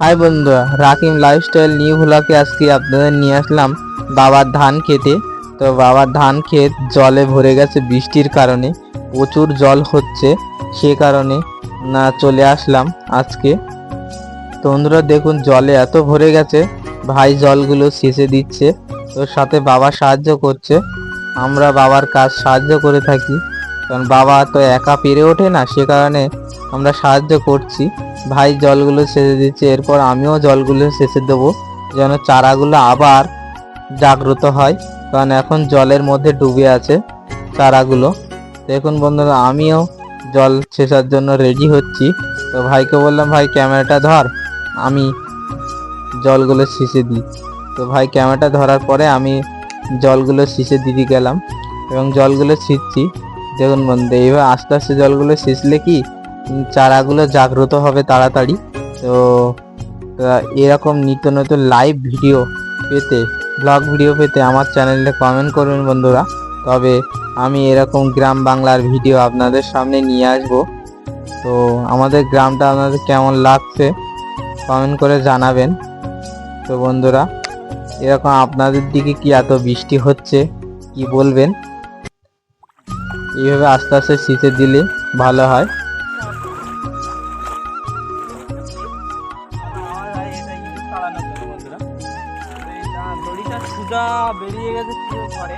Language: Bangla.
হাই বন্ধুরা, রাকিম লাইফস্টাইল নিউ ভ্লগে আজকে আপনাদের নিয়ে আসলাম বাবার ধান খেতে। তো বাবার ধান ক্ষেত জলে ভরে গেছে বৃষ্টির কারণে, প্রচুর জল হচ্ছে, সে কারণে চলে আসলাম আজকে। তো বন্ধুরা দেখুন, জলে এত ভরে গেছে, ভাই জলগুলো সেচে দিচ্ছে, তো সাথে বাবা সাহায্য করছে। আমরা বাবার কাজ সাহায্য করে থাকি, কারণ বাবা তো একা পেরে ওঠে না, সে কারণে আমরা সাহায্য করছি। ভাই জলগুলো সেচে দিচ্ছে, এরপর আমিও জলগুলো সেচে দেবো, যেন চারাগুলো আবার জাগ্রত হয়, কারণ এখন জলের মধ্যে ডুবে আছে চারাগুলো। দেখুন বন্ধুরা, আমিও জল সেচার জন্য রেডি হচ্ছি। তো ভাইকে বললাম, ভাই ক্যামেরাটা ধর, আমি জলগুলো সেচে দিই। তো ভাই ক্যামেরাটা ধরার পরে আমি জলগুলো সেচে দিতে গেলাম এবং জলগুলো ছিটছি। দেখুন বন্ধু, এইভাবে আস্তে আস্তে জলগুলো সেচলে কি চারাগুলো জাগ্রত হবে তাড়াতাড়ি। তো এরকম নিত্য নতুন লাইভ ভিডিও পেতে, ব্লগ ভিডিও পেতে আমার চ্যানেলে কমেন্ট করবেন বন্ধুরা। তবে আমি এরকম গ্রাম বাংলার ভিডিও আপনাদের সামনে নিয়ে আসব। তো আমাদের গ্রামটা আপনাদের কেমন লাগছে কমেন্ট করে জানাবেন। তো বন্ধুরা, এরকম আপনাদের দিকে কি এত বৃষ্টি হচ্ছে কি বলবেন? এইভাবে আস্তে আস্তে শীতে দিলে ভালো হয়। দড়িটা সুদা বেরিয়ে গেছে পুরো ঘরে।